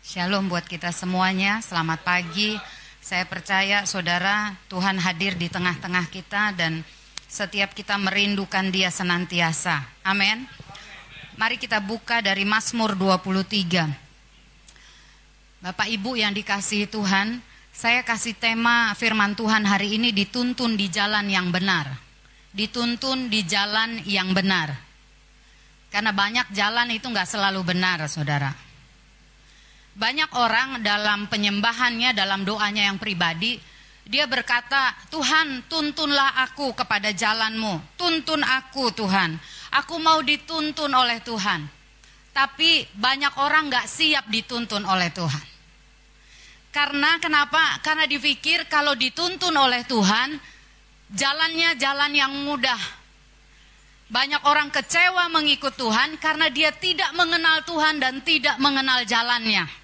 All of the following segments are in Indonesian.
Shalom buat kita semuanya, selamat pagi. Saya percaya saudara, Tuhan hadir di tengah-tengah kita dan setiap kita merindukan Dia senantiasa. Amin. Mari kita buka dari Mazmur 23. Bapak Ibu yang dikasihi Tuhan, saya kasih tema firman Tuhan hari ini, dituntun di jalan yang benar. Dituntun di jalan yang benar. Karena banyak jalan itu gak selalu benar, saudara. Banyak orang dalam penyembahannya, dalam doanya yang pribadi, dia berkata, Tuhan tuntunlah aku kepada jalan-Mu. Tuntun aku Tuhan. Aku mau dituntun oleh Tuhan. Tapi banyak orang gak siap dituntun oleh Tuhan. Karena kenapa? Karena dipikir kalau dituntun oleh Tuhan, jalannya jalan yang mudah. Banyak orang kecewa mengikut Tuhan karena dia tidak mengenal Tuhan dan tidak mengenal jalannya.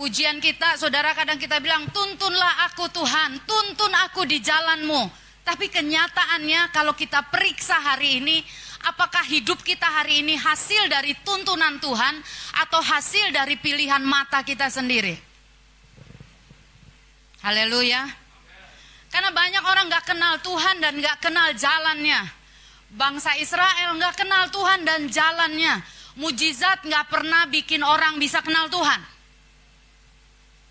Pujian kita, saudara, kadang kita bilang, tuntunlah aku Tuhan, tuntun aku di jalan-Mu. Tapi kenyataannya kalau kita periksa hari ini, apakah hidup kita hari ini hasil dari tuntunan Tuhan atau hasil dari pilihan mata kita sendiri? Haleluya. Karena banyak orang gak kenal Tuhan dan gak kenal jalannya. Bangsa Israel gak kenal Tuhan dan jalannya. Mujizat gak pernah bikin orang bisa kenal Tuhan.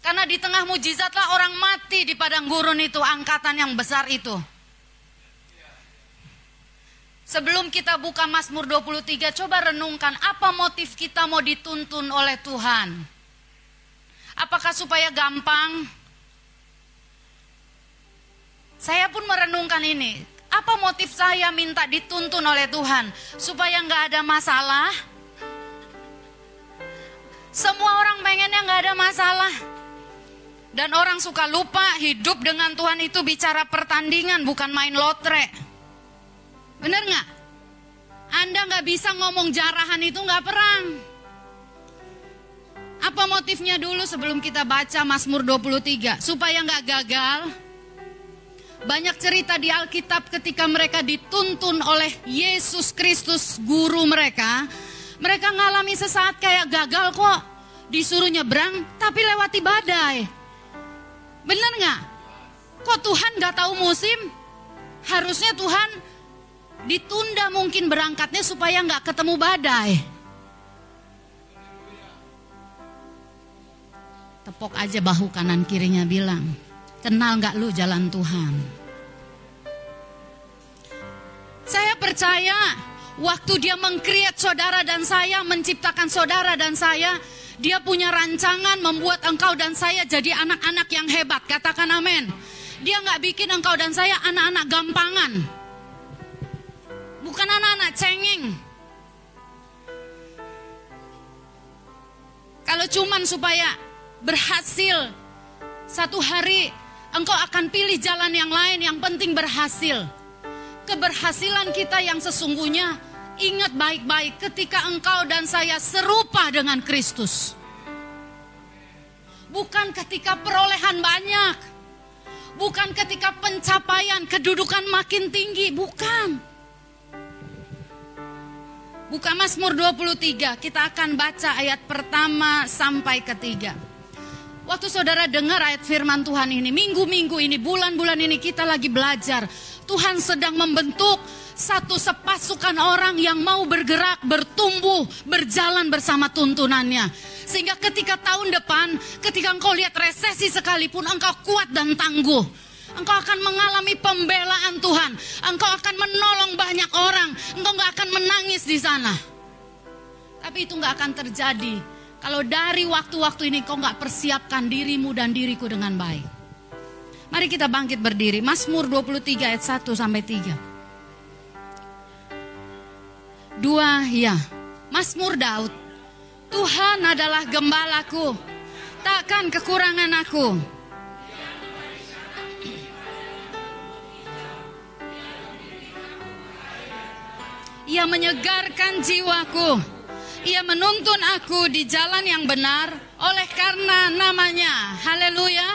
Karena di tengah mujizatlah orang mati di padang gurun itu, angkatan yang besar itu. Sebelum kita buka Mazmur 23, coba renungkan apa motif kita mau dituntun oleh Tuhan. Apakah supaya gampang? Saya pun merenungkan ini. Apa motif saya minta dituntun oleh Tuhan? Supaya nggak ada masalah? Semua orang pengennya nggak ada masalah. Dan orang suka lupa hidup dengan Tuhan itu bicara pertandingan, bukan main lotre. Bener gak? Anda gak bisa ngomong jarahan itu gak perang. Apa motifnya dulu sebelum kita baca Mazmur 23? Supaya gak gagal. Banyak cerita di Alkitab ketika mereka dituntun oleh Yesus Kristus, guru mereka. Mereka ngalami sesaat kayak gagal kok. Disuruh nyebrang tapi lewati badai. Bener gak? Kok Tuhan gak tahu musim? Harusnya Tuhan ditunda mungkin berangkatnya supaya gak ketemu badai. Tepok aja bahu kanan kirinya, bilang, kenal gak lu jalan Tuhan? Saya percaya waktu Dia meng-create saudara dan saya, menciptakan saudara dan saya, Dia punya rancangan membuat engkau dan saya jadi anak-anak yang hebat. Katakan amin. Dia gak bikin engkau dan saya anak-anak gampangan. Bukan anak-anak cengeng. Kalau cuman supaya berhasil, satu hari engkau akan pilih jalan yang lain, yang penting berhasil. Keberhasilan kita yang sesungguhnya, ingat baik-baik, ketika engkau dan saya serupa dengan Kristus. Bukan ketika perolehan banyak. Bukan ketika pencapaian, kedudukan makin tinggi. Bukan. Buka Mazmur 23, kita akan baca ayat pertama sampai ketiga. Waktu saudara dengar ayat firman Tuhan ini, minggu-minggu ini, bulan-bulan ini kita lagi belajar. Tuhan sedang membentuk satu sepasukan orang yang mau bergerak, bertumbuh, berjalan bersama tuntunannya. Sehingga ketika tahun depan, ketika engkau lihat resesi sekalipun, engkau kuat dan tangguh. Engkau akan mengalami pembelaan Tuhan. Engkau akan menolong banyak orang. Engkau gak akan menangis di sana. Tapi itu gak akan terjadi kalau dari waktu-waktu ini kau gak persiapkan dirimu dan diriku dengan baik. Mari kita bangkit berdiri. Mazmur 23 ayat 1 sampai 3. 2, ya. Mazmur Daud. Tuhan adalah gembalaku, takkan kekurangan aku. Ia menyegarkan jiwaku. Ia menuntun aku di jalan yang benar oleh karena namanya. Haleluya.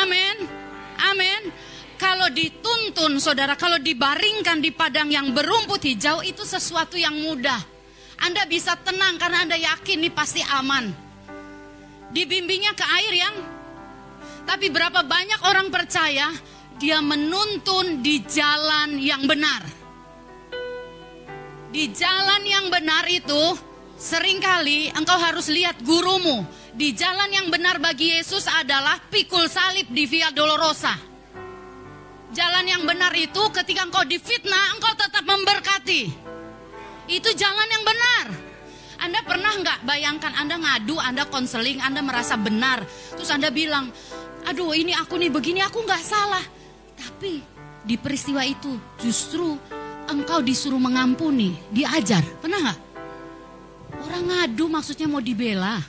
Amin. Amin. Kalau dituntun, saudara, kalau dibaringkan di padang yang berumput hijau, itu sesuatu yang mudah. Anda bisa tenang karena Anda yakin ini pasti aman. Dibimbingnya ke air yang, tapi berapa banyak orang percaya dia menuntun di jalan yang benar. Di jalan yang benar itu seringkali engkau harus lihat gurumu. Di jalan yang benar bagi Yesus adalah pikul salib di Via Dolorosa. Jalan yang benar itu ketika engkau difitnah, engkau tetap memberkati. Itu jalan yang benar. Anda pernah nggak bayangkan Anda ngadu, Anda konseling, Anda merasa benar. Terus Anda bilang, aduh ini aku nih begini, aku nggak salah. Tapi di peristiwa itu justru engkau disuruh mengampuni, diajar. Pernah nggak? Orang ngadu maksudnya mau dibela.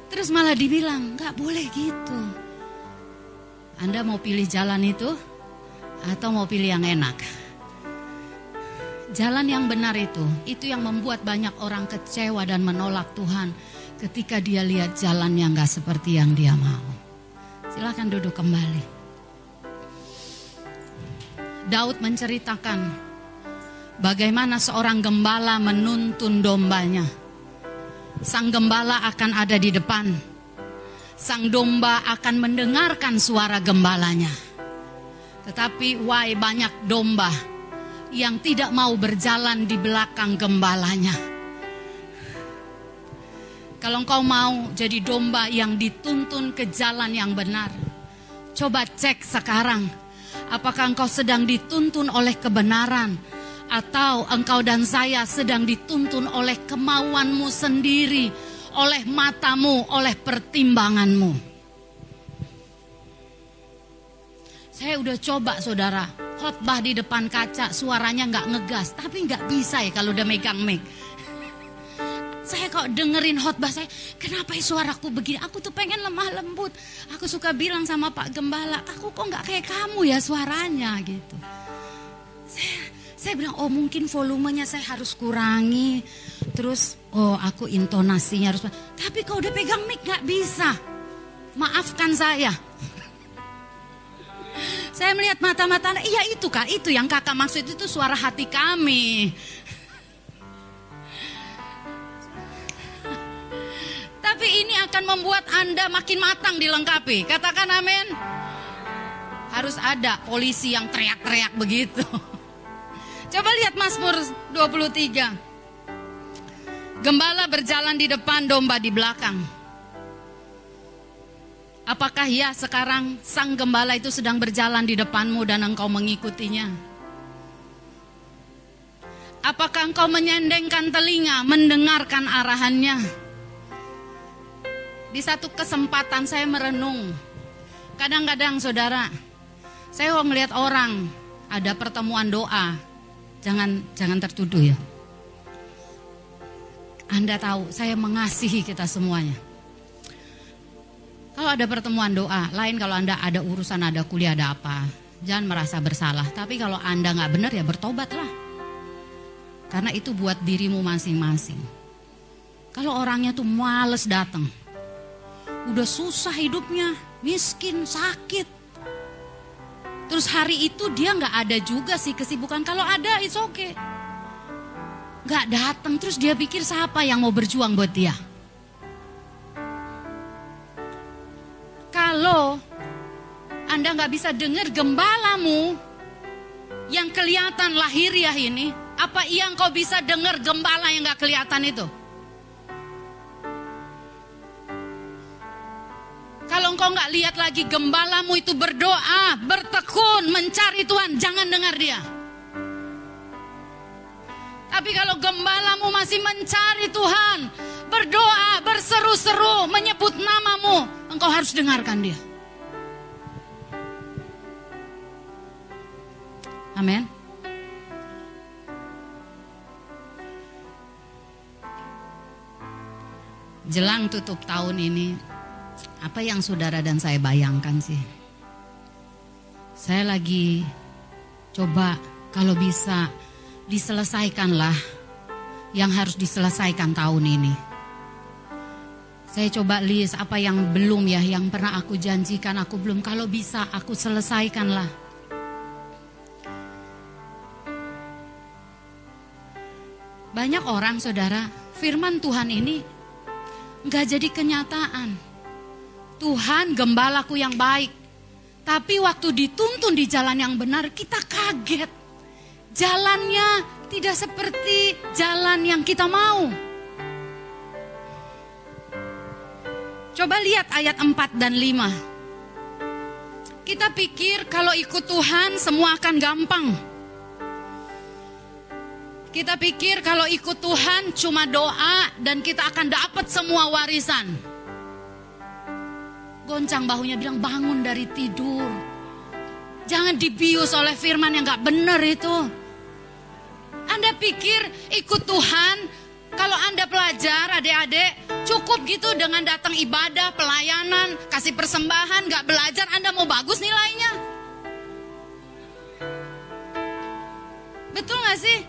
Terus malah dibilang, nggak boleh gitu. Anda mau pilih jalan itu atau mau pilih yang enak? Jalan yang benar itu yang membuat banyak orang kecewa dan menolak Tuhan ketika dia lihat jalan yang gak seperti yang dia mau. Silakan duduk kembali. Daud menceritakan bagaimana seorang gembala menuntun dombanya. Sang gembala akan ada di depan. Sang domba akan mendengarkan suara gembalanya. Tetapi banyak domba yang tidak mau berjalan di belakang gembalanya. Kalau engkau mau jadi domba yang dituntun ke jalan yang benar, coba cek sekarang, apakah engkau sedang dituntun oleh kebenaran, atau engkau dan saya sedang dituntun oleh kemauanmu sendiri, oleh matamu, oleh pertimbanganmu. Saya udah coba saudara, khotbah di depan kaca, suaranya nggak ngegas, tapi nggak bisa ya kalau udah megang mic. Saya kok dengerin khotbah saya, kenapa ya suaraku begini? Aku tuh pengen lemah lembut. Aku suka bilang sama Pak Gembala, aku kok nggak kayak kamu ya suaranya gitu. Saya bilang, oh mungkin volumenya saya harus kurangi. Terus, oh aku intonasinya harus. Tapi kalau udah pegang mic nggak bisa. Maafkan saya. Saya melihat mata-mata Anda, iya itu kak, itu yang kakak maksud itu suara hati kami. Tapi ini akan membuat Anda makin matang dilengkapi. Katakan amin. Harus ada polisi yang teriak-teriak begitu. Coba lihat Mazmur 23. Gembala berjalan di depan, domba di belakang. Apakah ya sekarang sang gembala itu sedang berjalan di depanmu dan engkau mengikutinya? Apakah engkau menyendengkan telinga mendengarkan arahannya? Di satu kesempatan saya merenung. Kadang-kadang saudara, saya mau melihat orang ada pertemuan doa. Jangan tertuduh ya. Anda tahu saya mengasihi kita semuanya. Kalau ada pertemuan doa, lain kalau Anda ada urusan, ada kuliah, ada apa. Jangan merasa bersalah. Tapi kalau Anda gak benar ya bertobatlah. Karena itu buat dirimu masing-masing. Kalau orangnya tuh males datang. Udah susah hidupnya, miskin, sakit. Terus hari itu dia gak ada juga sih kesibukan. Kalau ada, it's okay. Gak datang, terus dia pikir siapa yang mau berjuang buat dia. Kalau Anda gak bisa dengar gembalamu yang kelihatan lahiriah ini, apa iya engkau bisa dengar gembala yang gak kelihatan itu? Kalau engkau gak lihat lagi gembalamu itu berdoa, bertekun, mencari Tuhan, jangan dengar dia. Tapi kalau gembalamu masih mencari Tuhan, berdoa, berseru-seru, menyebut namamu, engkau harus dengarkan dia. Amin. Jelang tutup tahun ini, apa yang saudara dan saya bayangkan sih? Saya lagi coba kalau bisa diselesaikanlah yang harus diselesaikan tahun ini. Saya coba list apa yang belum ya, yang pernah aku janjikan aku belum. Kalau bisa aku selesaikanlah. Banyak orang saudara, firman Tuhan ini gak jadi kenyataan. Tuhan gembalaku yang baik. Tapi waktu dituntun di jalan yang benar, kita kaget. Jalannya tidak seperti jalan yang kita mau. Coba lihat ayat 4 dan 5. Kita pikir kalau ikut Tuhan semua akan gampang. Kita pikir kalau ikut Tuhan cuma doa dan kita akan dapat semua warisan. Goncang bahunya bilang bangun dari tidur. Jangan dibius oleh firman yang gak benar itu. Anda pikir ikut Tuhan, kalau Anda pelajar adik-adik, cukup gitu dengan datang ibadah, pelayanan, kasih persembahan, gak belajar Anda mau bagus nilainya? Betul gak sih?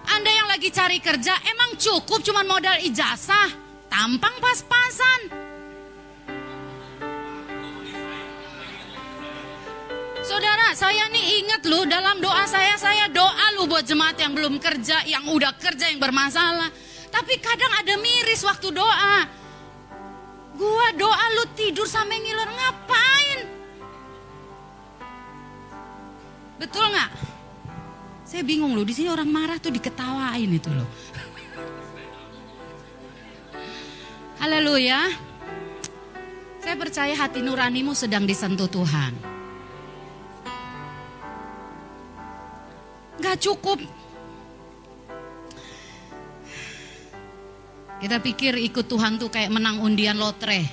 Anda yang lagi cari kerja, emang cukup cuma modal ijazah, tampang pas-pasan. Saudara, saya nih ingat loh, dalam doa saya doa loh buat jemaat yang belum kerja, yang udah kerja, yang bermasalah. Tapi kadang ada miris waktu doa. Gua doa lu tidur sampai ngiler, ngapain? Betul gak? Saya bingung loh, di sini orang marah tuh diketawain itu loh. Haleluya. Saya percaya hati nuranimu sedang disentuh Tuhan. Gak cukup. Kita pikir ikut Tuhan tuh kayak menang undian lotre.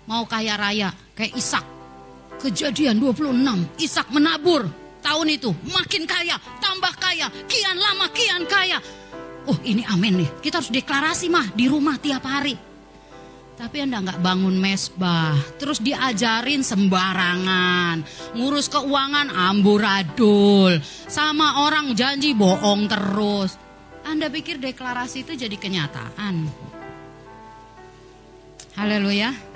Mau kaya raya, kayak Ishak. Kejadian 26, Ishak menabur. Tahun itu makin kaya, tambah kaya, kian lama kian kaya. Oh ini amin nih, kita harus deklarasi mah di rumah tiap hari. Tapi Anda gak bangun mesbah, terus diajarin sembarangan, ngurus keuangan amburadul, sama orang janji bohong terus. Anda pikir deklarasi itu jadi kenyataan? Haleluya.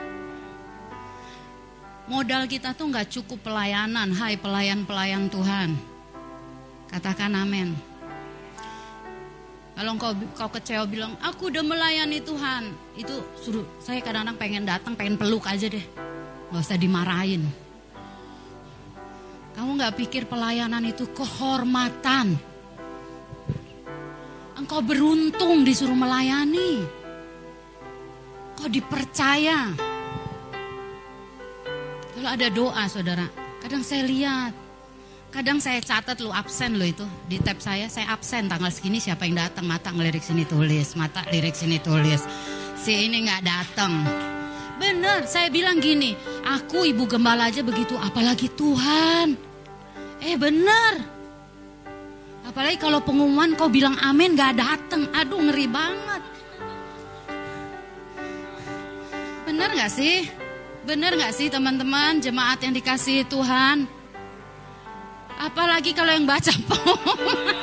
Modal kita tuh gak cukup pelayanan. Hai pelayan-pelayan Tuhan, katakan amin. Kalau kau kecewa bilang, aku udah melayani Tuhan, itu suruh, saya kadang-kadang pengen datang, pengen peluk aja deh. Gak usah dimarahin. Kamu gak pikir pelayanan itu kehormatan? Engkau beruntung disuruh melayani. Kau dipercaya. Kalau ada doa saudara, kadang saya lihat, kadang saya catat lu absen lo itu. Di tab saya absen tanggal segini siapa yang datang, mata ngelirik sini tulis, mata lirik sini tulis. Si ini gak datang. Bener, saya bilang gini, aku ibu gembala aja begitu, apalagi Tuhan. Bener. Apalagi kalau pengumuman kau bilang amin gak datang, aduh ngeri banget. Bener gak sih? Bener gak sih teman-teman, jemaat yang dikasihi Tuhan? Apalagi kalau yang baca pengumuman.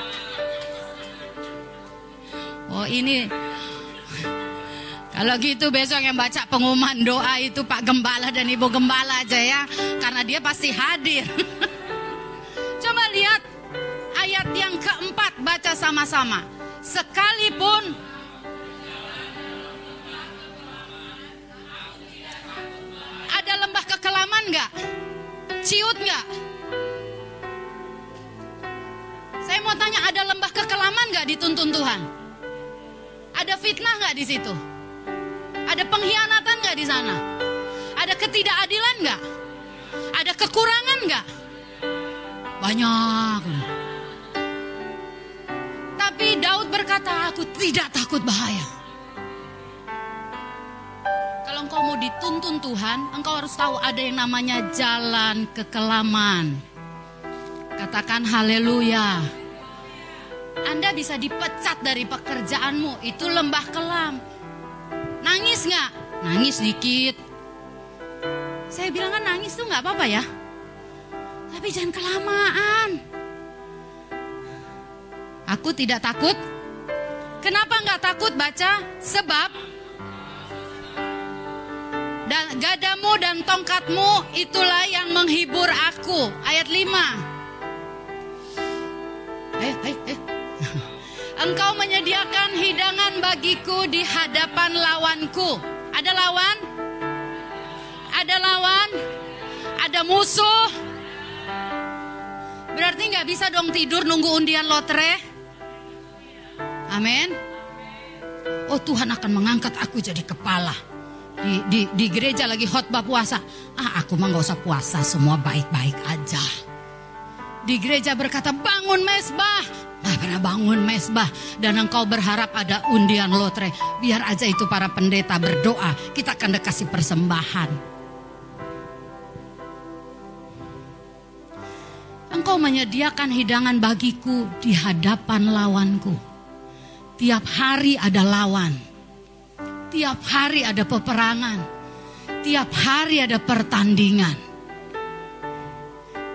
Oh ini, kalau gitu besok yang baca pengumuman doa itu Pak Gembala dan Ibu Gembala aja ya. Karena dia pasti hadir. Coba lihat ayat yang keempat, baca sama-sama. Sekalipun ada lembah kekelaman gak? Ciut gak? Saya mau tanya, ada lembah kekelaman gak dituntun Tuhan? Ada fitnah gak di situ? Ada pengkhianatan gak di sana? Ada ketidakadilan gak? Ada kekurangan gak? Banyak. Tapi Daud berkata, aku tidak takut bahaya. Kalau engkau mau dituntun Tuhan, engkau harus tahu ada yang namanya jalan kekelaman. Katakan haleluya. Anda bisa dipecat dari pekerjaanmu, itu lembah kelam. Nangis gak? Nangis dikit. Saya bilang kan nangis tuh gak apa-apa ya. Tapi jangan kelamaan. Aku tidak takut. Kenapa gak takut? Baca, sebab dan gadamu dan tongkatmu itulah yang menghibur aku. Ayat 5. Engkau menyediakan hidangan bagiku di hadapan lawanku. Ada lawan? Ada lawan? Ada musuh? Berarti gak bisa dong tidur nunggu undian lotre. Amin. Oh, Tuhan akan mengangkat aku jadi kepala. Di gereja lagi khotbah puasa. Aku mah gak usah puasa, semua baik-baik aja. Di gereja berkata bangun mesbah, gak pernah bangun mesbah. Dan engkau berharap ada undian lotre. Biar aja itu para pendeta berdoa, kita akan dikasih persembahan. Engkau menyediakan hidangan bagiku di hadapan lawanku. Tiap hari ada lawan. Tiap hari ada peperangan. Tiap hari ada pertandingan.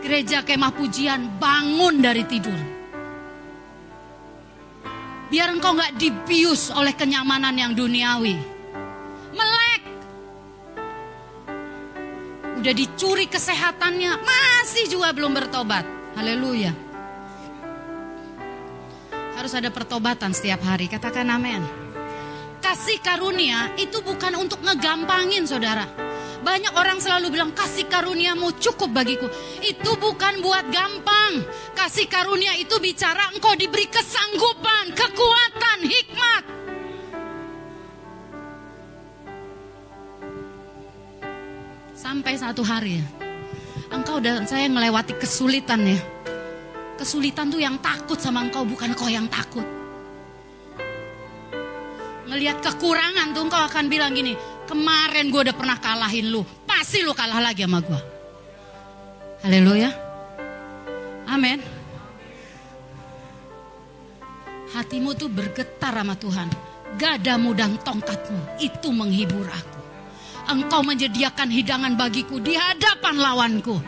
Gereja Kemah Pujian, bangun dari tidur. Biar engkau gak dibius oleh kenyamanan yang duniawi. Melek. Udah dicuri kesehatannya, masih juga belum bertobat. Haleluya. Harus ada pertobatan setiap hari, katakan amin. Kasih karunia itu bukan untuk ngegampangin saudara. Banyak orang selalu bilang kasih karuniamu cukup bagiku. Itu bukan buat gampang. Kasih karunia itu bicara engkau diberi kesanggupan, kekuatan, hikmat. Sampai satu hari engkau dan saya melewati kesulitan ya. Kesulitan tuh yang takut sama engkau, bukan kau yang takut. Ngelihat kekurangan tuh engkau akan bilang gini, kemarin gue udah pernah kalahin lu, pasti lu kalah lagi sama gue. Haleluya. Amin. Hatimu tuh bergetar sama Tuhan. Gadamu dan tongkatmu itu menghibur aku. Engkau menyediakan hidangan bagiku di hadapan lawanku.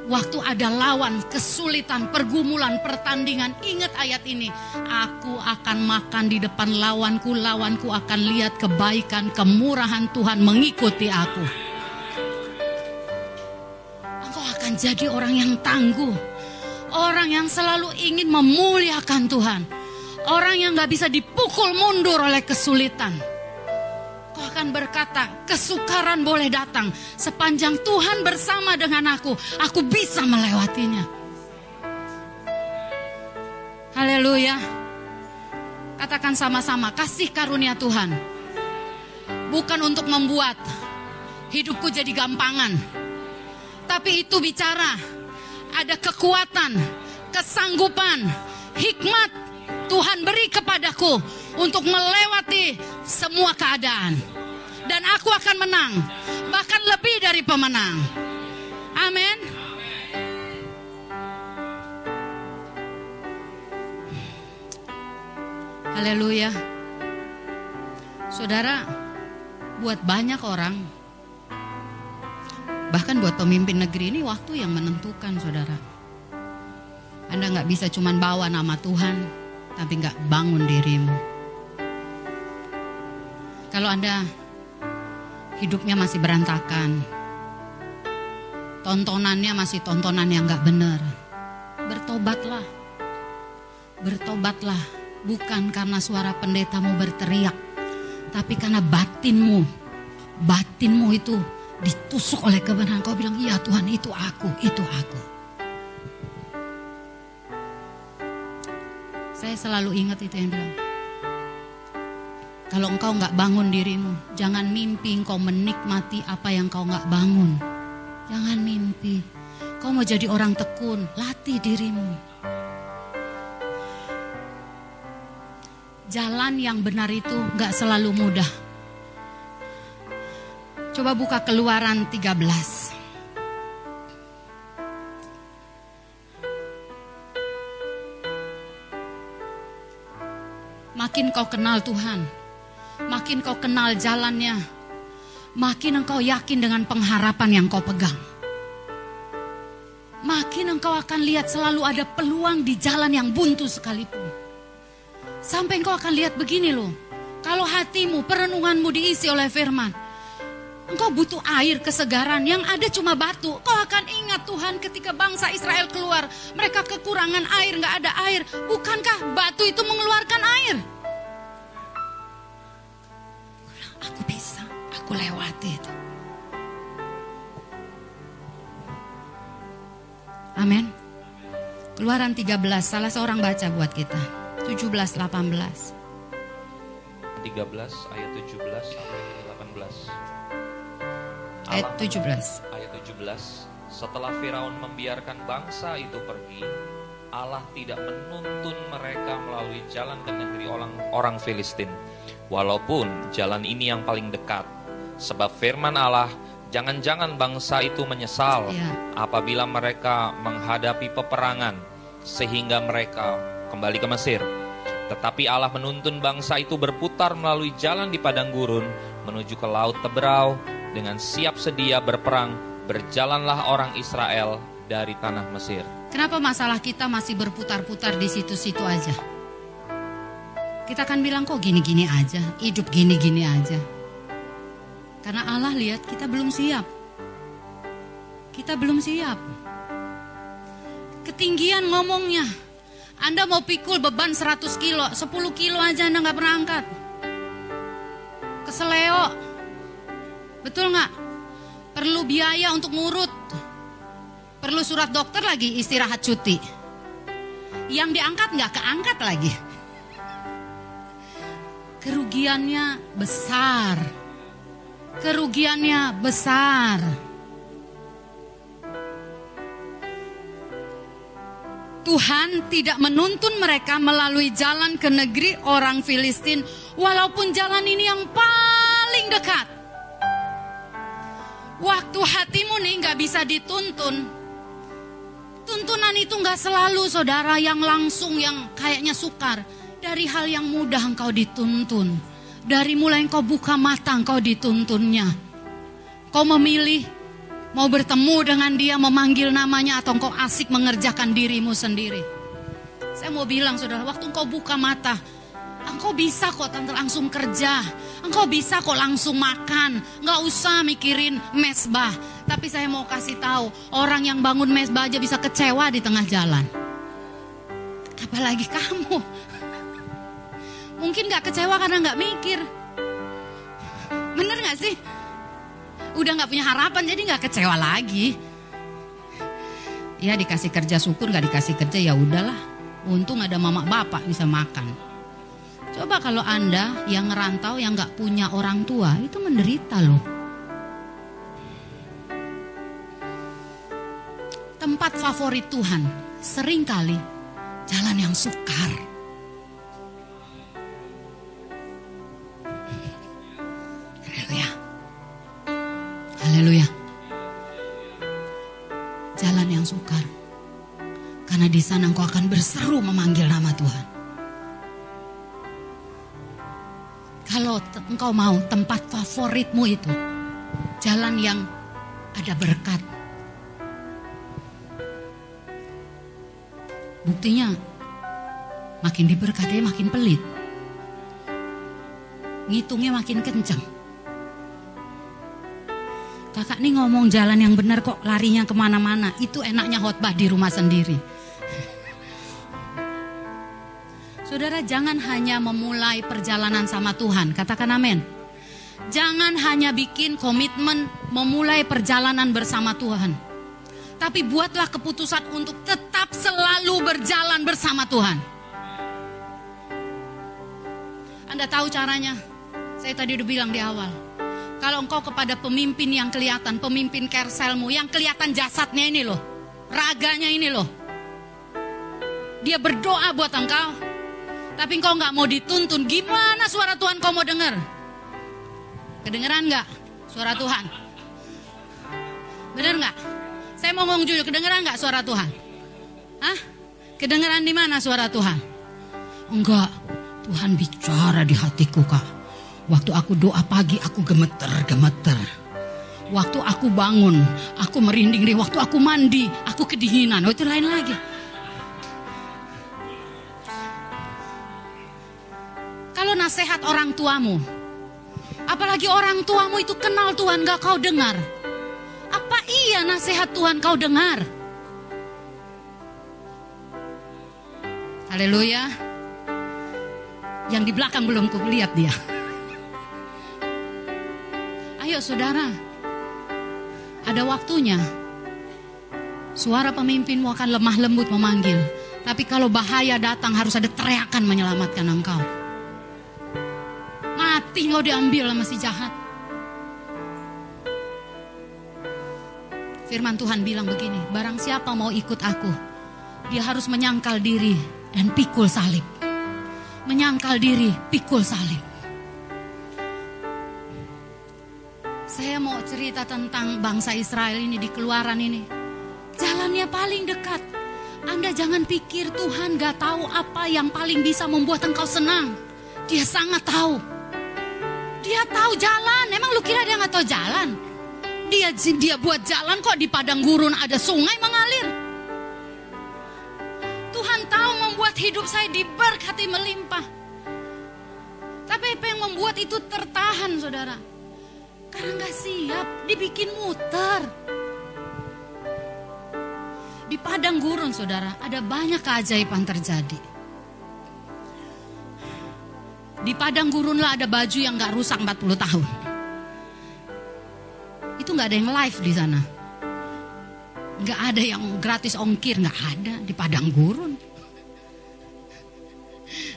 Waktu ada lawan, kesulitan, pergumulan, pertandingan, ingat ayat ini. Aku akan makan di depan lawanku, lawanku akan lihat kebaikan, kemurahan Tuhan mengikuti aku. Engkau akan jadi orang yang tangguh. Orang yang selalu ingin memuliakan Tuhan. Orang yang gak bisa dipukul mundur oleh kesulitan. Kau akan berkata, kesukaran boleh datang. Sepanjang Tuhan bersama dengan aku bisa melewatinya. Haleluya. Katakan sama-sama, kasih karunia Tuhan. Bukan untuk membuat hidupku jadi gampangan. Tapi itu bicara, ada kekuatan, kesanggupan, hikmat Tuhan beri kepadaku untuk melewati semua keadaan. Dan aku akan menang, bahkan lebih dari pemenang. Amin. Haleluya. Saudara, buat banyak orang, bahkan buat pemimpin negeri ini waktu yang menentukan saudara. Anda gak bisa cuman bawa nama Tuhan, tapi gak bangun dirimu. Kalau Anda hidupnya masih berantakan, tontonannya masih tontonan yang gak benar, bertobatlah. Bertobatlah, bukan karena suara pendetamu berteriak, tapi karena batinmu itu ditusuk oleh kebenaran. Kau bilang, iya Tuhan, itu aku, itu aku. Saya selalu ingat itu yang bilang, kalau engkau gak bangun dirimu, jangan mimpi engkau menikmati apa yang kau gak bangun. Jangan mimpi. Kau mau jadi orang tekun, latih dirimu. Jalan yang benar itu gak selalu mudah. Coba buka Keluaran 13. Makin kau kenal Tuhan, makin kau kenal jalannya, makin engkau yakin dengan pengharapan yang kau pegang. Makin engkau akan lihat selalu ada peluang di jalan yang buntu sekalipun. Sampai engkau akan lihat begini loh, kalau hatimu, perenunganmu diisi oleh firman, Engkau butuh air, kesegaran, yang ada cuma batu. Kau akan ingat Tuhan ketika bangsa Israel keluar. Mereka kekurangan air, gak ada air. Bukankah batu itu mengeluarkan air? Aku bisa, aku lewati itu. Amin. Keluaran 13, salah seorang baca buat kita. 17, 18. 13 ayat 17 sampai 18. Ayat 17. Ayat 17. Setelah Firaun membiarkan bangsa itu pergi, Allah tidak menuntun mereka melalui jalan ke negeri orang Filistin, walaupun jalan ini yang paling dekat. Sebab firman Allah, jangan-jangan bangsa itu menyesal apabila mereka menghadapi peperangan, sehingga mereka kembali ke Mesir. Tetapi Allah menuntun bangsa itu berputar melalui jalan di padang gurun menuju ke laut Teberau. Dengan siap sedia berperang, berjalanlah orang Israel dari tanah Mesir. Kenapa masalah kita masih berputar-putar di situ-situ aja? Kita akan bilang kok gini-gini aja, hidup gini-gini aja. Karena Allah lihat kita belum siap. Kita belum siap. Ketinggian ngomongnya. Anda mau pikul beban 100 kilo, 10 kilo aja Anda gak pernah angkat. Keseleo. Betul gak? Perlu biaya untuk ngurut. Perlu surat dokter lagi, istirahat cuti. Yang diangkat gak keangkat lagi. Kerugiannya besar. Kerugiannya besar. Tuhan tidak menuntun mereka melalui jalan ke negeri orang Filistin, walaupun jalan ini yang paling dekat. Waktu hatimu nih gak bisa dituntun. Tuntunan itu gak selalu saudara yang langsung, yang kayaknya sukar. Dari hal yang mudah engkau dituntun. Dari mulai engkau buka mata engkau dituntunnya. Kau memilih mau bertemu dengan dia, memanggil namanya, atau engkau asik mengerjakan dirimu sendiri. Saya mau bilang saudara, waktu engkau buka mata, engkau bisa kok langsung kerja. Engkau bisa kok langsung makan. Nggak usah mikirin mesbah. Tapi saya mau kasih tahu, orang yang bangun mesbah aja bisa kecewa di tengah jalan. Apalagi kamu. Mungkin gak kecewa karena gak mikir. Bener gak sih? Udah gak punya harapan, jadi gak kecewa lagi. Ya dikasih kerja syukur, gak dikasih kerja ya udahlah. Untung ada mama bapak bisa makan. Coba kalau Anda yang ngerantau, yang gak punya orang tua, itu menderita loh. Tempat favorit Tuhan seringkali jalan yang sukar. Haleluya. Haleluya. Jalan yang sukar. Karena di sana engkau akan berseru memanggil nama Tuhan. Kalau engkau mau tempat favoritmu itu jalan yang ada berkat. Buktinya makin diberkati makin pelit. Ngitungnya makin kencang. Kakak nih ngomong jalan yang benar kok larinya kemana-mana. Itu enaknya khotbah di rumah sendiri. Saudara, jangan hanya memulai perjalanan sama Tuhan. Katakan amin. Jangan hanya bikin komitmen memulai perjalanan bersama Tuhan. Tapi buatlah keputusan untuk tetap selalu berjalan bersama Tuhan. Anda tahu caranya? Saya tadi udah bilang di awal. Kalau engkau kepada pemimpin yang kelihatan, pemimpin kerselmu, yang kelihatan jasadnya ini loh, raganya ini loh. Dia berdoa buat engkau, tapi engkau gak mau dituntun. Gimana suara Tuhan kau mau dengar? Kedengeran gak suara Tuhan? Bener gak? Saya mau ngomong jujur, kedengeran gak suara Tuhan? Hah? Kedengeran di mana suara Tuhan? Enggak, Tuhan bicara di hatiku kak. Waktu aku doa pagi aku gemeter. Waktu aku bangun, aku merinding. Waktu aku mandi, aku kedinginan. Oh itu lain lagi. Kalau nasihat orang tuamu, Apalagi orang tuamu itu kenal Tuhan gak kau dengar. Apa iya nasihat Tuhan kau dengar? Haleluya. Yang di belakang belum ku lihat dia. Ayo saudara, ada waktunya. Suara pemimpinmu akan lemah lembut memanggil. Tapi kalau bahaya datang harus ada teriakan menyelamatkan engkau. Mati engkau diambil sama si jahat. Firman Tuhan bilang begini, barang siapa mau ikut aku, dia harus menyangkal diri dan pikul salib. Menyangkal diri, pikul salib. Saya mau cerita tentang bangsa Israel ini di Keluaran ini. Jalannya paling dekat. Anda jangan pikir Tuhan gak tahu apa yang paling bisa membuat engkau senang. Dia sangat tahu. Dia tahu jalan. Emang lu kira dia gak tahu jalan? Dia buat jalan kok di padang gurun ada sungai mengalir. Tuhan tahu membuat hidup saya diberkati melimpah. Tapi apa yang membuat itu tertahan saudara? Karena gak siap, dibikin muter. Di padang gurun saudara, ada banyak keajaiban terjadi. Di padang gurun lah ada baju yang gak rusak 40 tahun. Itu gak ada yang live di sana. Gak ada yang gratis ongkir, gak ada di padang gurun.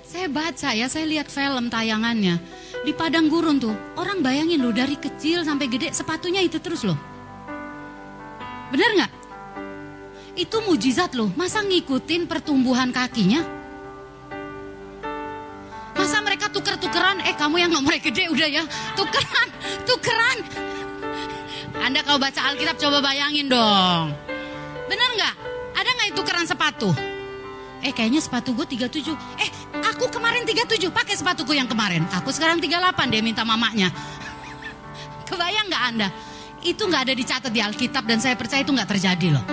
Saya baca ya, saya lihat film tayangannya. Di padang gurun tuh, orang bayangin loh dari kecil sampai gede sepatunya itu terus loh. Bener gak? Itu mujizat loh, masa ngikutin pertumbuhan kakinya? Masa mereka tuker-tukeran, kamu yang nomornya gede udah ya, tukeran. Anda kalau baca Alkitab coba bayangin dong. Bener gak? Ada gak itu tukeran sepatu? Kayaknya sepatu gue 37. Aku kemarin 37, pakai sepatuku yang kemarin. Aku sekarang 38, dia minta mamanya. Kebayang gak Anda? Itu gak ada dicatat di Alkitab dan saya percaya itu gak terjadi loh.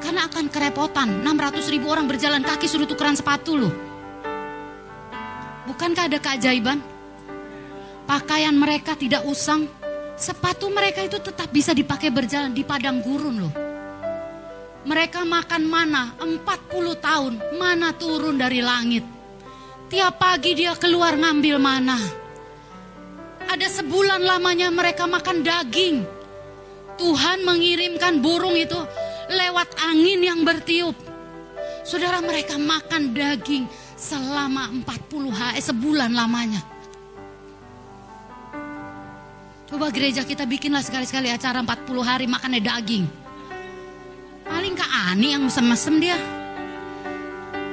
Karena akan kerepotan, 600.000 orang berjalan kaki suruh tukeran sepatu loh. Bukankah ada keajaiban? Pakaian mereka tidak usang, sepatu mereka itu tetap bisa dipakai berjalan di padang gurun loh. Mereka makan mana 40 tahun, mana turun dari langit. Tiap pagi dia keluar ngambil mana. Ada sebulan lamanya mereka makan daging. Tuhan mengirimkan burung itu lewat angin yang bertiup. Saudara, mereka makan daging selama 40 hari, sebulan lamanya. Coba gereja kita bikinlah sekali-sekali acara 40 hari makannya daging. Paling Kak Ani yang mesem-mesem dia.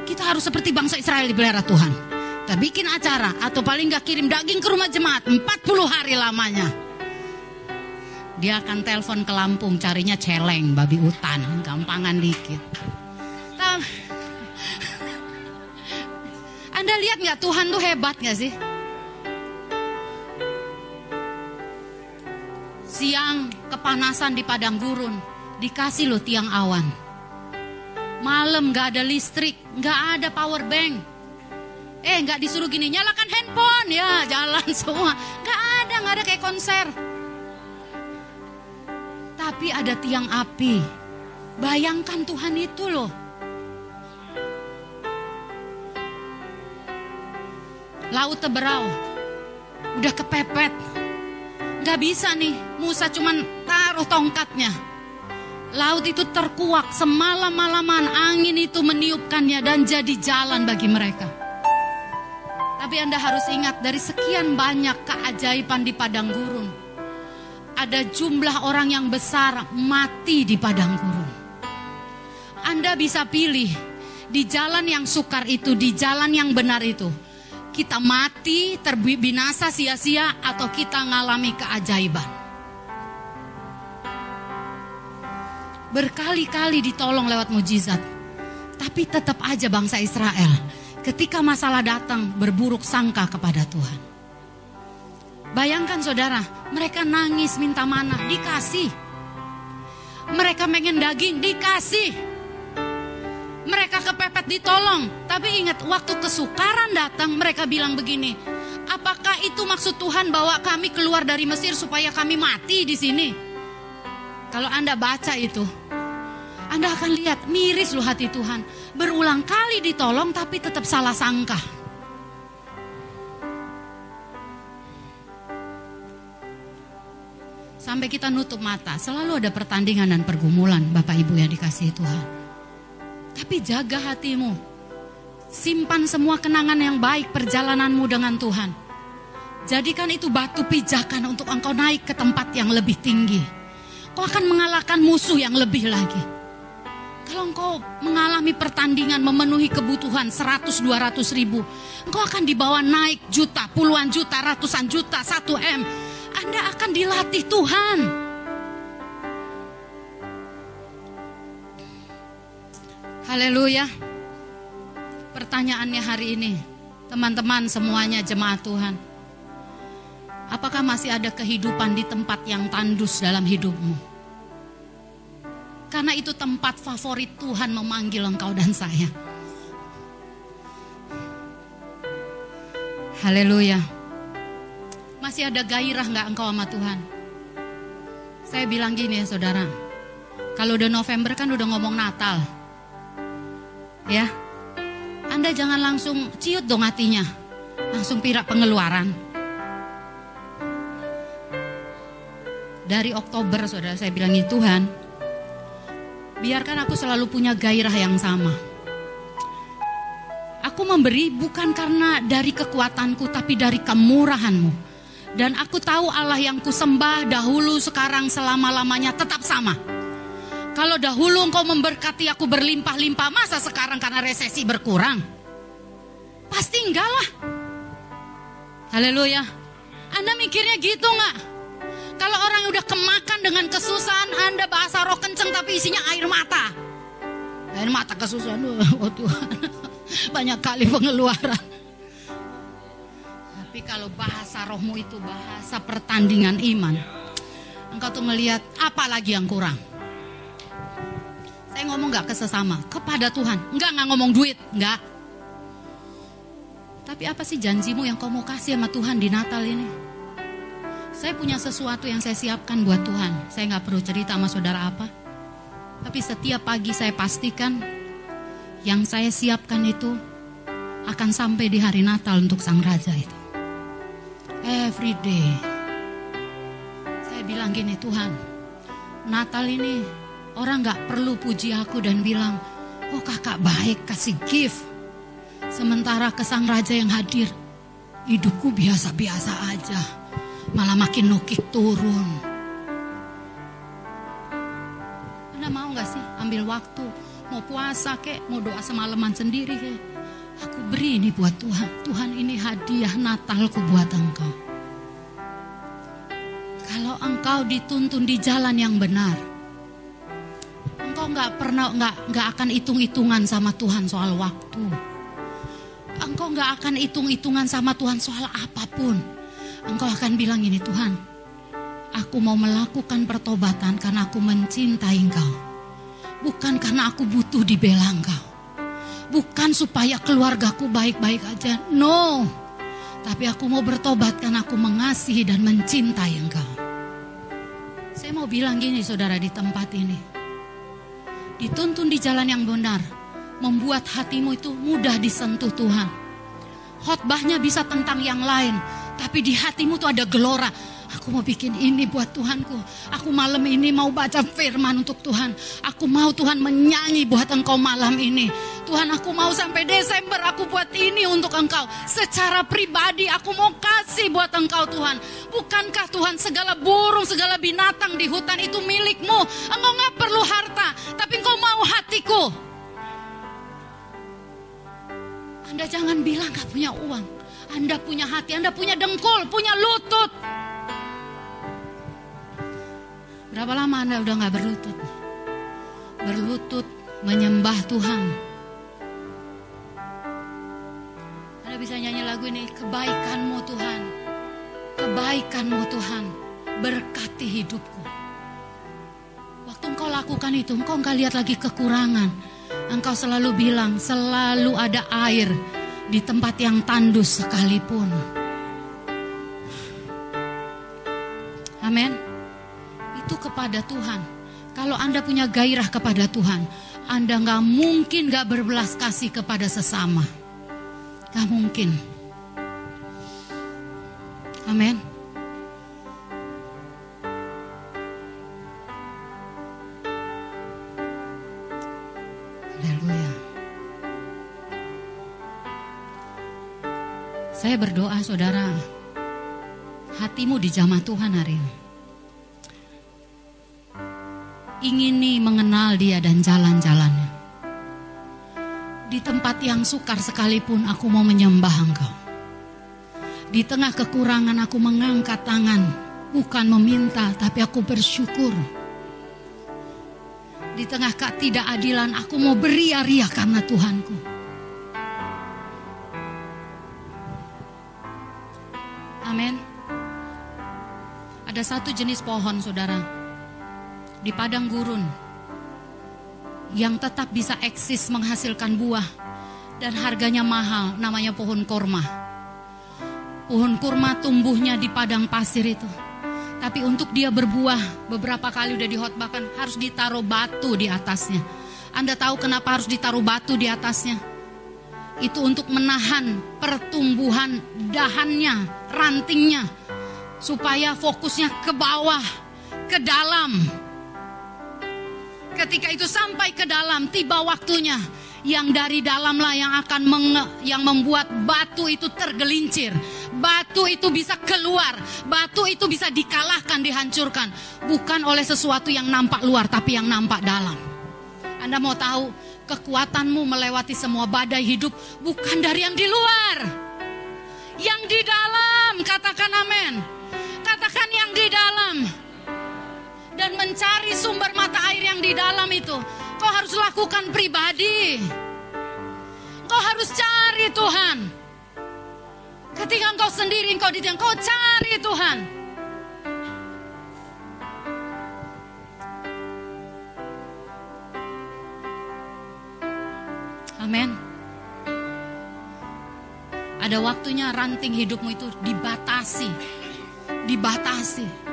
Kita harus seperti bangsa Israel dipelihara Tuhan. Kita bikin acara atau paling gak kirim daging ke rumah jemaat 40 hari lamanya. Dia akan telepon ke Lampung carinya celeng, babi hutan, gampangan dikit. Anda lihat gak Tuhan tuh hebat gak sih? Siang kepanasan di padang gurun, dikasih loh tiang awan. Malam gak ada listrik, gak ada power bank. Gak disuruh gini, nyalakan handphone, ya jalan semua. Gak ada kayak konser. Tapi ada tiang api. Bayangkan Tuhan itu loh. Laut Teberau udah kepepet. Gak bisa nih, Musa cuman taruh tongkatnya. Laut itu terkuak, semalam-malaman angin itu meniupkannya dan jadi jalan bagi mereka. Tapi Anda harus ingat, dari sekian banyak keajaiban di padang gurun, ada jumlah orang yang besar mati di padang gurun. Anda bisa pilih di jalan yang sukar itu, di jalan yang benar itu. Kita mati, terbinasa sia-sia, atau kita ngalami keajaiban. Berkali-kali ditolong lewat mujizat. Tapi tetap aja bangsa Israel ketika masalah datang berburuk sangka kepada Tuhan. Bayangkan saudara, mereka nangis minta mana, dikasih. Mereka pengen daging, dikasih. Mereka kepepet, ditolong. Tapi ingat, waktu kesukaran datang, mereka bilang begini, Apakah itu maksud Tuhan bahwa kami keluar dari Mesir supaya kami mati di sini? Kalau Anda baca itu, Anda akan lihat miris loh hati Tuhan. Berulang kali ditolong tapi tetap salah sangka. Sampai kita nutup mata, selalu ada pertandingan dan pergumulan, Bapak Ibu yang dikasihi Tuhan. Tapi jaga hatimu. Simpan semua kenangan yang baik perjalananmu dengan Tuhan. Jadikan itu batu pijakan untuk engkau naik ke tempat yang lebih tinggi. Kau akan mengalahkan musuh yang lebih lagi. Kalau engkau mengalami pertandingan memenuhi kebutuhan 100-200 ribu, engkau akan dibawa naik juta, puluhan juta, ratusan juta, 1M. Anda akan dilatih Tuhan. Haleluya. Pertanyaannya hari ini, teman-teman semuanya jemaat Tuhan. Apakah masih ada kehidupan di tempat yang tandus dalam hidupmu? Karena itu tempat favorit Tuhan memanggil engkau dan saya. Haleluya. Masih ada gairah gak engkau sama Tuhan? Saya bilang gini ya saudara. Kalau udah November kan udah ngomong Natal. Ya. Anda jangan langsung ciut dong hatinya. Langsung pirak pengeluaran. Dari Oktober saudara saya bilangin Tuhan, biarkan aku selalu punya gairah yang sama. Aku memberi bukan karena dari kekuatanku, tapi dari kemurahan-Mu. Dan aku tahu Allah yang kusembah dahulu, sekarang, selama-lamanya tetap sama. Kalau dahulu Engkau memberkati aku berlimpah-limpah, masa sekarang karena resesi berkurang? Pasti enggak lah. Haleluya. Anda mikirnya gitu enggak? Kalau orang udah kemakan dengan kesusahan, Anda bahasa roh kenceng tapi isinya air mata. Air mata kesusahan, oh Tuhan, banyak kali pengeluaran. Tapi kalau bahasa rohmu itu bahasa pertandingan iman, engkau tuh melihat apa lagi yang kurang. Saya ngomong gak ke sesama, kepada Tuhan. Enggak ngomong duit, enggak. Tapi apa sih janjimu yang kau mau kasih sama Tuhan di Natal ini? Saya punya sesuatu yang saya siapkan buat Tuhan. Saya gak perlu cerita sama saudara apa. Tapi setiap pagi saya pastikan yang saya siapkan itu akan sampai di hari Natal untuk Sang Raja itu. Every day. Saya bilang gini, Tuhan, Natal ini orang gak perlu puji aku dan bilang, oh kakak baik kasih gift. Sementara ke Sang Raja yang hadir, hidupku biasa-biasa aja. Malah makin nukik turun. Anda mau gak sih ambil waktu, mau puasa kek, mau doa semalaman sendiri kek. Aku beri ini buat Tuhan. Tuhan, ini hadiah Natalku buat engkau. Kalau engkau dituntun di jalan yang benar, engkau nggak akan hitung-hitungan sama Tuhan soal waktu. Engkau nggak akan hitung-hitungan sama Tuhan soal apapun. Engkau akan bilang ini, Tuhan, aku mau melakukan pertobatan karena aku mencintai engkau. Bukan karena aku butuh dibela engkau. Bukan supaya keluargaku baik-baik aja. No. Tapi aku mau bertobat karena aku mengasihi dan mencintai engkau. Saya mau bilang gini saudara di tempat ini. Dituntun di jalan yang benar. Membuat hatimu itu mudah disentuh Tuhan. Khotbahnya bisa tentang yang lain. Tapi di hatimu tuh ada gelora. Aku mau bikin ini buat Tuhanku. Aku malam ini mau baca firman untuk Tuhan. Aku mau Tuhan menyanyi buat engkau malam ini. Tuhan, aku mau sampai Desember aku buat ini untuk engkau. Secara pribadi aku mau kasih buat engkau Tuhan. Bukankah Tuhan segala burung, segala binatang di hutan itu milikmu. Engkau gak perlu harta, tapi engkau mau hatiku. Anda jangan bilang gak punya uang. Anda punya hati, Anda punya dengkul, punya lutut. Berapa lama Anda udah gak berlutut? Berlutut menyembah Tuhan. Anda bisa nyanyi lagu ini, kebaikan-Mu Tuhan, kebaikan-Mu Tuhan, berkati hidupku. Waktu engkau lakukan itu, engkau gak lihat lagi kekurangan. Engkau selalu bilang, selalu ada air di tempat yang tandus sekalipun. Amin. Itu kepada Tuhan. Kalau Anda punya gairah kepada Tuhan, Anda gak mungkin gak berbelas kasih kepada sesama. Gak mungkin. Amin. Haleluya. Saya berdoa saudara, hatimu dijamah Tuhan hari ini. Ingini mengenal Dia dan jalan-jalannya. Di tempat yang sukar sekalipun aku mau menyembah Engkau. Di tengah kekurangan aku mengangkat tangan, bukan meminta tapi aku bersyukur. Di tengah ketidakadilan aku mau beria-ria karena Tuhanku. Amin. Ada satu jenis pohon saudara di padang gurun yang tetap bisa eksis menghasilkan buah dan harganya mahal, namanya pohon kurma. Pohon kurma tumbuhnya di padang pasir itu. Tapi untuk dia berbuah, beberapa kali udah dihotbahkan, harus ditaruh batu di atasnya. Anda tahu kenapa harus ditaruh batu di atasnya? Itu untuk menahan pertumbuhan dahannya, rantingnya, supaya fokusnya ke bawah, ke dalam. Ketika itu sampai ke dalam, tiba waktunya, yang dari dalamlah yang akan yang membuat batu itu tergelincir. Batu itu bisa keluar, batu itu bisa dikalahkan, dihancurkan. Bukan oleh sesuatu yang nampak luar, tapi yang nampak dalam. Anda mau tahu, kekuatanmu melewati semua badai hidup bukan dari yang di luar, yang di dalam. Katakan amin. Katakan yang di dalam. Dan mencari sumber mata air yang di dalam itu, kau harus lakukan pribadi. Kau harus cari Tuhan. Ketika engkau sendiri, engkau cari Tuhan. Amin. Ada waktunya ranting hidupmu itu dibatasi. Dibatasi.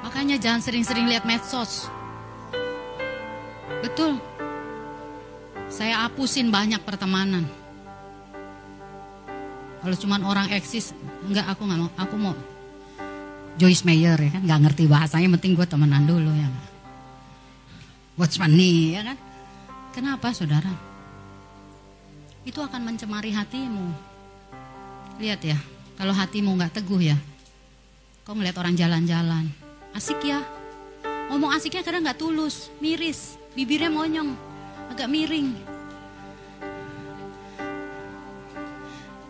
Makanya jangan sering-sering lihat medsos. Betul. Saya hapusin banyak pertemanan. Kalau cuman orang eksis, enggak, aku nggak mau. Aku mau Joyce Meyer ya kan, nggak ngerti bahasanya, penting gue temenan dulu ya. Watch money ya kan. Kenapa saudara? Itu akan mencemari hatimu. Lihat ya, kalau hatimu nggak teguh ya, kau ngeliat orang jalan-jalan, asik ya. Ngomong asiknya kadang nggak tulus, miris, bibirnya monyong, agak miring.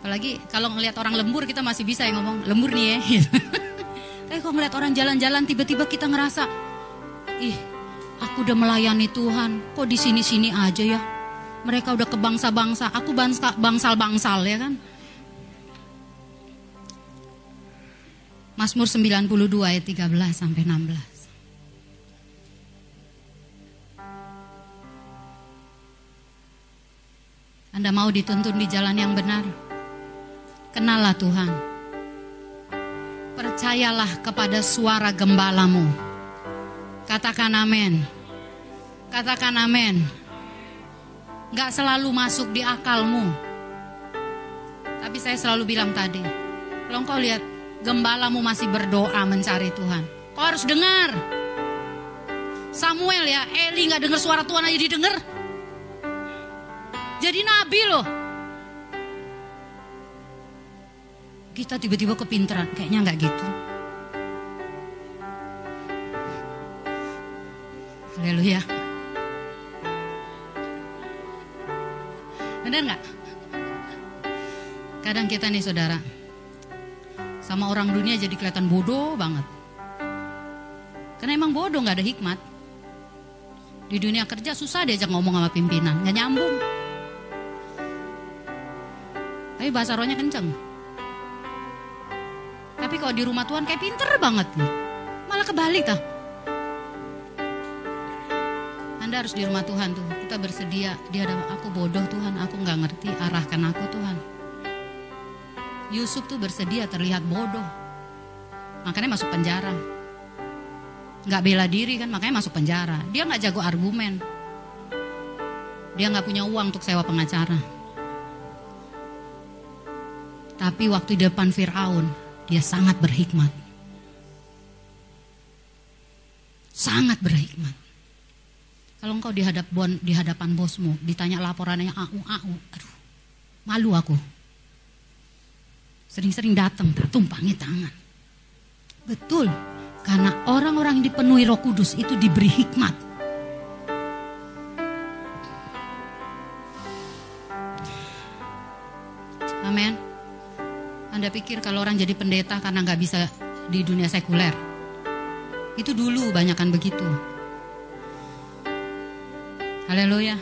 Apalagi kalau ngelihat orang lembur, kita masih bisa yang ngomong lembur nih ya. Tapi kalau ngelihat orang jalan-jalan, tiba-tiba kita ngerasa, ih, aku udah melayani Tuhan, kok di sini-sini aja ya. Mereka udah ke bangsa-bangsa, aku bangsal-bangsal ya kan. Mazmur 92 ayat 13 sampai 16. Anda mau dituntun di jalan yang benar? Kenallah Tuhan. Percayalah kepada suara gembalamu. Katakan amin. Katakan amin. Gak selalu masuk di akalmu. Tapi saya selalu bilang tadi, kalau engkau lihat gembalamu masih berdoa mencari Tuhan, kau harus dengar. Samuel ya, Eli gak dengar suara Tuhan aja didengar. Jadi nabi loh. Kita tiba-tiba kepintaran, kayaknya gak gitu. Haleluya. Benar gak? Kadang kita nih saudara, sama orang dunia jadi kelihatan bodoh banget. Karena emang bodoh, gak ada hikmat. Di dunia kerja susah diajak ngomong sama pimpinan, gak nyambung. Tapi bahasa rohnya kenceng. Tapi kalau di rumah Tuhan kayak pinter banget nih. Malah kebalik tah. Anda harus di rumah Tuhan tuh. Kita bersedia di hadapan, aku bodoh Tuhan, aku gak ngerti, arahkan aku Tuhan. Yusuf tuh bersedia terlihat bodoh. makanya masuk penjara. Nggak bela diri kan, makanya masuk penjara. Dia nggak jago argumen. Dia nggak punya uang untuk sewa pengacara. Tapi waktu di depan Firaun, dia sangat berhikmat. Sangat berhikmat. Kalau engkau di hadapan bosmu, ditanya laporannya aduh, malu aku. Sering-sering datang, tak tumpangi tangan. Betul. Karena orang-orang yang dipenuhi Roh Kudus itu diberi hikmat. Amin. Anda pikir kalau orang jadi pendeta karena gak bisa di dunia sekuler? Itu dulu banyakan begitu. Haleluya.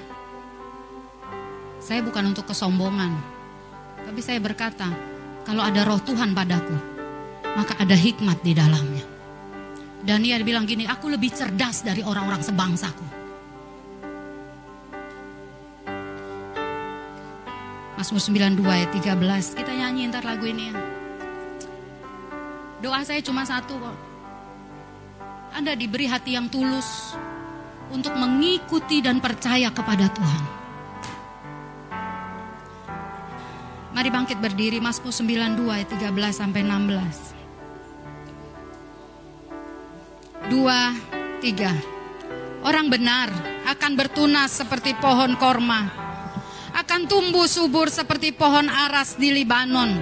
Saya bukan untuk kesombongan. Tapi saya berkata, kalau ada roh Tuhan padaku, maka ada hikmat di dalamnya. Daniel bilang gini, aku lebih cerdas dari orang-orang sebangsaku. Mazmur 92 ayat 13, kita nyanyi ntar lagu ini ya. Doa saya cuma satu kok. Anda diberi hati yang tulus untuk mengikuti dan percaya kepada Tuhan. Mari bangkit berdiri, Mazmur 92 ayat 13 sampai 16. 2, 3. Orang benar akan bertunas seperti pohon korma, akan tumbuh subur seperti pohon aras di Libanon.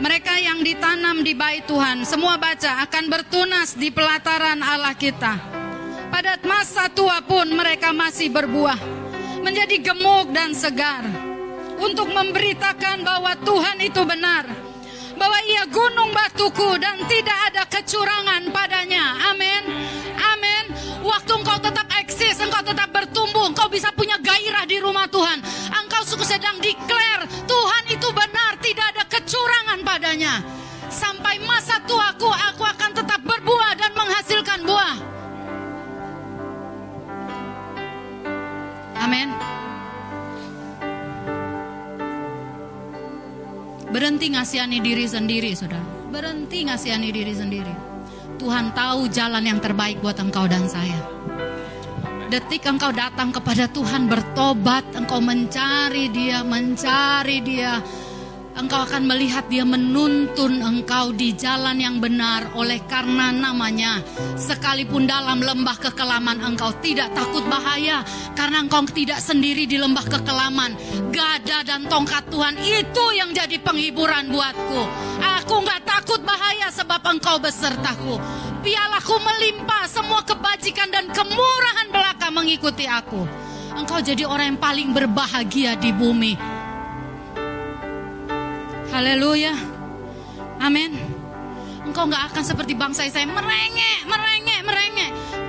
Mereka yang ditanam di bait Tuhan, semua baca, akan bertunas di pelataran Allah kita. Pada masa tua pun mereka masih berbuah, menjadi gemuk dan segar, untuk memberitakan bahwa Tuhan itu benar, bahwa Ia gunung batuku dan tidak ada kecurangan padanya. Amin. Amin. Waktu engkau tetap eksis, engkau tetap bertumbuh, engkau bisa punya gairah di rumah Tuhan. Engkau sedang declare Tuhan itu benar, tidak ada kecurangan padanya. Sampai masa tuaku, aku akan tetap berbuah dan menghasilkan buah. Amin. Berhenti ngasihani diri sendiri, saudara. Berhenti ngasihani diri sendiri. Tuhan tahu jalan yang terbaik buat engkau dan saya. Detik engkau datang kepada Tuhan, bertobat, engkau mencari Dia, engkau akan melihat Dia menuntun engkau di jalan yang benar. Oleh karena namanya, sekalipun dalam lembah kekelaman engkau tidak takut bahaya, karena engkau tidak sendiri di lembah kekelaman. Gada dan tongkat Tuhan itu yang jadi penghiburan buatku. Aku gak takut bahaya sebab engkau besertaku. Pialaku melimpah, semua kebajikan dan kemurahan belaka mengikuti aku. Engkau jadi orang yang paling berbahagia di bumi. Haleluya. Amin. Engkau gak akan seperti bangsa Israel merengek.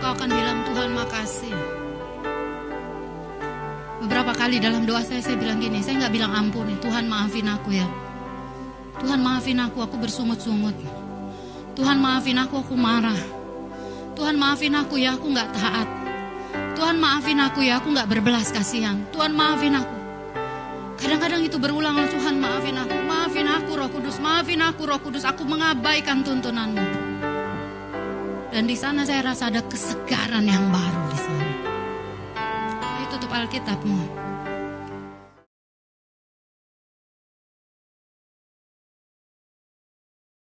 Engkau akan bilang, Tuhan makasih. Beberapa kali dalam doa saya bilang gini, saya gak bilang ampun, Tuhan maafin aku ya. Tuhan maafin aku bersungut-sungut. Tuhan maafin aku marah. Tuhan maafin aku ya, aku gak taat. Tuhan maafin aku ya, aku gak berbelas kasihan. Tuhan maafin aku. Kadang-kadang itu berulang, Tuhan maafin aku Roh Kudus, maafin aku Roh Kudus, aku mengabaikan tuntunanmu. Dan di sana saya rasa ada kesegaran yang baru di sana. Ayo tutup Alkitabmu.